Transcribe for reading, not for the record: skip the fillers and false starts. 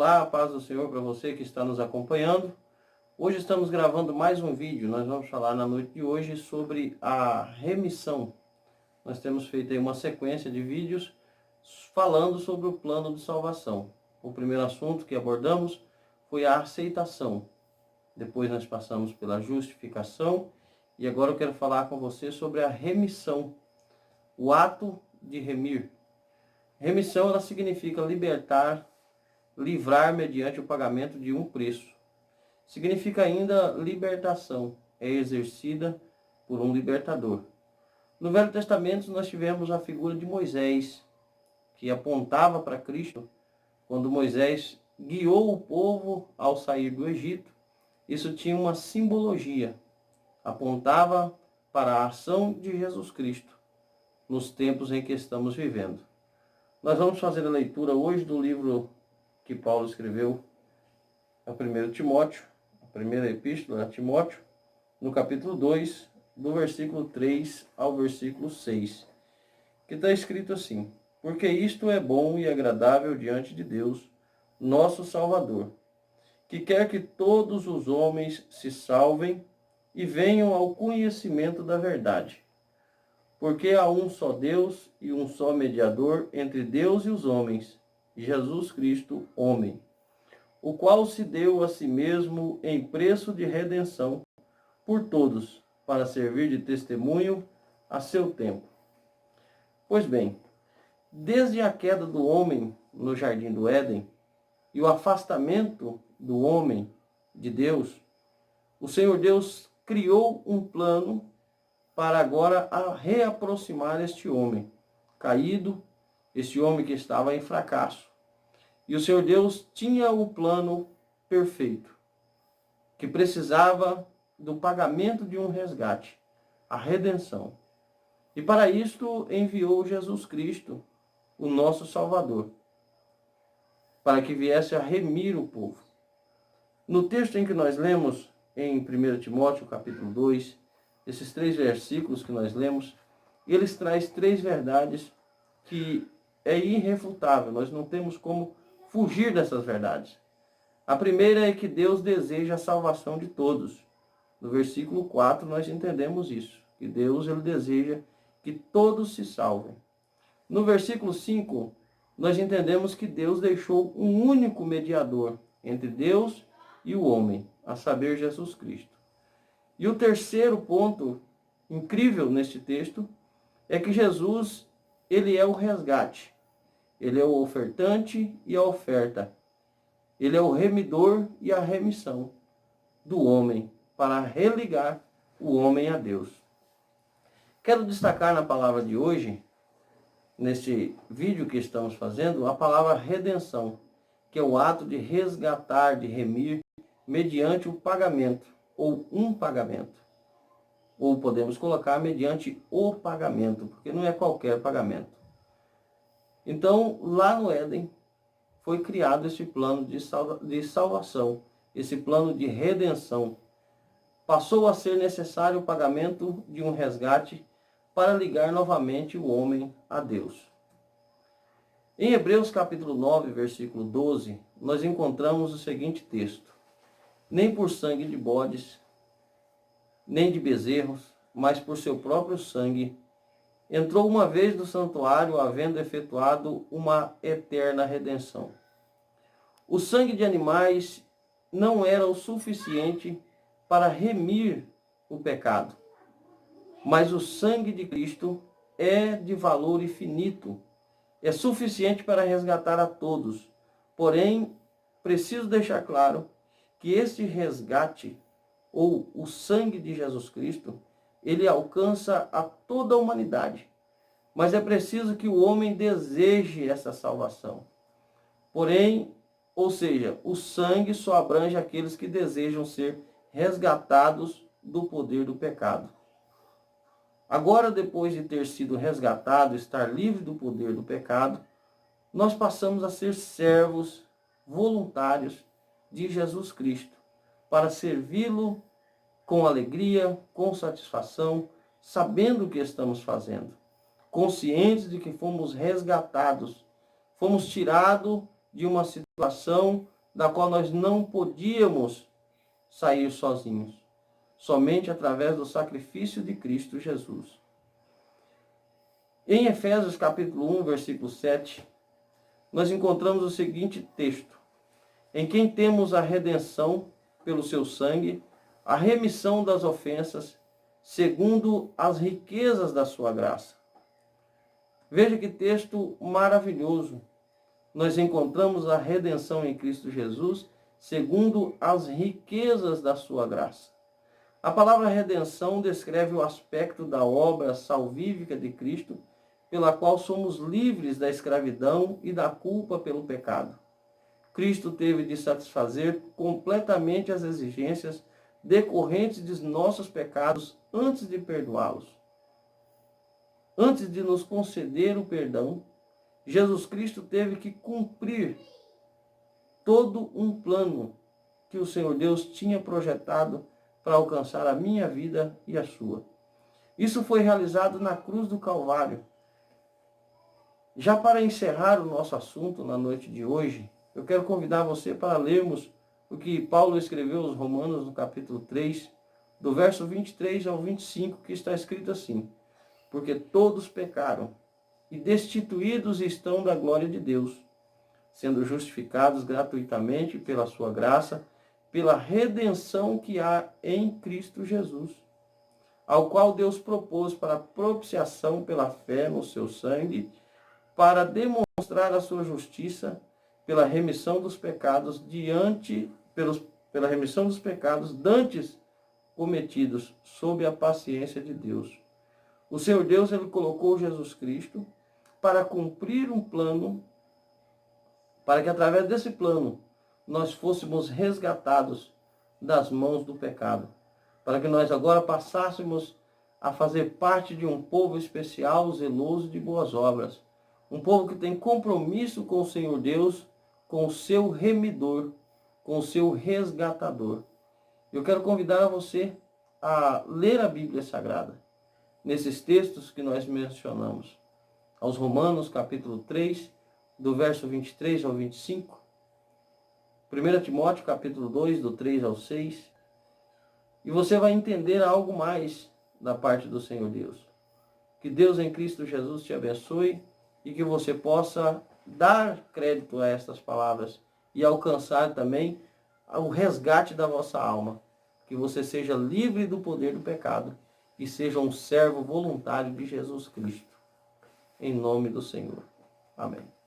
Olá, a paz do Senhor para você que está nos acompanhando. Hoje estamos gravando mais um vídeo. Nós vamos falar na noite de hoje sobre a remissão. Nós temos feito aí uma sequência de vídeos falando sobre o plano de salvação. O primeiro assunto que abordamos foi a aceitação. Depois nós passamos pela justificação e agora eu quero falar com você sobre a remissão, o ato de remir. Remissão, ela significa libertar, livrar mediante o pagamento de um preço. Significa ainda libertação, é exercida por um libertador. No Velho Testamento nós tivemos a figura de Moisés, que apontava para Cristo. Quando Moisés guiou o povo ao sair do Egito, isso tinha uma simbologia, apontava para a ação de Jesus Cristo nos tempos em que estamos vivendo. Nós vamos fazer a leitura hoje do livro que Paulo escreveu a 1 Timóteo, a primeira epístola a Timóteo, no capítulo 2, do versículo 3 ao versículo 6, que está escrito assim: porque isto é bom e agradável diante de Deus, nosso Salvador, que quer que todos os homens se salvem e venham ao conhecimento da verdade. Porque há um só Deus e um só mediador entre Deus e os homens, Jesus Cristo, homem, o qual se deu a si mesmo em preço de redenção por todos, para servir de testemunho a seu tempo. Pois bem, desde a queda do homem no jardim do Éden e o afastamento do homem de Deus, o Senhor Deus criou um plano para agora reaproximar este homem caído, este homem que estava em fracasso. E o Senhor Deus tinha o plano perfeito, que precisava do pagamento de um resgate, a redenção. E para isto enviou Jesus Cristo, o nosso Salvador, para que viesse a remir o povo. No texto em que nós lemos, em 1 Timóteo, capítulo 2, esses 3 versículos que nós lemos, eles trazem 3 verdades que é irrefutável. Nós não temos como fugir dessas verdades. A primeira é que Deus deseja a salvação de todos. No versículo 4 nós entendemos isso, que Deus ele deseja que todos se salvem. No versículo 5 nós entendemos que Deus deixou um único mediador entre Deus e o homem, a saber, Jesus Cristo. E o terceiro ponto incrível neste texto é que Jesus, ele é o resgate. Ele é o ofertante e a oferta. Ele é o remidor e a remissão do homem, para religar o homem a Deus. Quero destacar na palavra de hoje, nesse vídeo que estamos fazendo, a palavra redenção, que é o ato de resgatar, de remir, mediante o pagamento, ou um pagamento. Ou podemos colocar mediante o pagamento, porque não é qualquer pagamento. Então, lá no Éden, foi criado esse plano de salvação, esse plano de redenção. Passou a ser necessário o pagamento de um resgate para ligar novamente o homem a Deus. Em Hebreus capítulo 9, versículo 12, nós encontramos o seguinte texto: nem por sangue de bodes, nem de bezerros, mas por seu próprio sangue, entrou uma vez no santuário, havendo efetuado uma eterna redenção. O sangue de animais não era o suficiente para remir o pecado, mas o sangue de Cristo é de valor infinito, é suficiente para resgatar a todos. Porém, preciso deixar claro que este resgate, ou o sangue de Jesus Cristo, ele alcança a toda a humanidade. Mas é preciso que o homem deseje essa salvação. Porém, ou seja, o sangue só abrange aqueles que desejam ser resgatados do poder do pecado. Agora, depois de ter sido resgatado, estar livre do poder do pecado, nós passamos a ser servos voluntários de Jesus Cristo, para servi-lo com alegria, com satisfação, sabendo o que estamos fazendo, conscientes de que fomos resgatados, fomos tirados de uma situação da qual nós não podíamos sair sozinhos, somente através do sacrifício de Cristo Jesus. Em Efésios capítulo 1, versículo 7, nós encontramos o seguinte texto: em quem temos a redenção pelo seu sangue, a remissão das ofensas, segundo as riquezas da sua graça. Veja que texto maravilhoso. Nós encontramos a redenção em Cristo Jesus, segundo as riquezas da sua graça. A palavra redenção descreve o aspecto da obra salvífica de Cristo, pela qual somos livres da escravidão e da culpa pelo pecado. Cristo teve de satisfazer completamente as exigências decorrentes de nossos pecados antes de perdoá-los. Antes de nos conceder o perdão, Jesus Cristo teve que cumprir todo um plano que o Senhor Deus tinha projetado para alcançar a minha vida e a sua. Isso foi realizado na cruz do Calvário. Já para encerrar o nosso assunto na noite de hoje, eu quero convidar você para lermos o que Paulo escreveu aos Romanos no capítulo 3, do verso 23 ao 25, que está escrito assim: porque todos pecaram e destituídos estão da glória de Deus, sendo justificados gratuitamente pela sua graça, pela redenção que há em Cristo Jesus, ao qual Deus propôs para propiciação pela fé no seu sangue, para demonstrar a sua justiça pela remissão dos pecados pela remissão dos pecados dantes cometidos sob a paciência de Deus. O Senhor Deus, ele colocou Jesus Cristo para cumprir um plano, para que através desse plano nós fôssemos resgatados das mãos do pecado, para que nós agora passássemos a fazer parte de um povo especial, zeloso de boas obras, um povo que tem compromisso com o Senhor Deus, com o seu remidor, com o seu resgatador. Eu quero convidar você a ler a Bíblia Sagrada, nesses textos que nós mencionamos, aos Romanos capítulo 3, do verso 23 ao 25, 1 Timóteo capítulo 2, do 3 ao 6, e você vai entender algo mais da parte do Senhor Deus. Que Deus em Cristo Jesus te abençoe e que você possa dar crédito a estas palavras e alcançar também o resgate da vossa alma. Que você seja livre do poder do pecado e seja um servo voluntário de Jesus Cristo. Em nome do Senhor. Amém.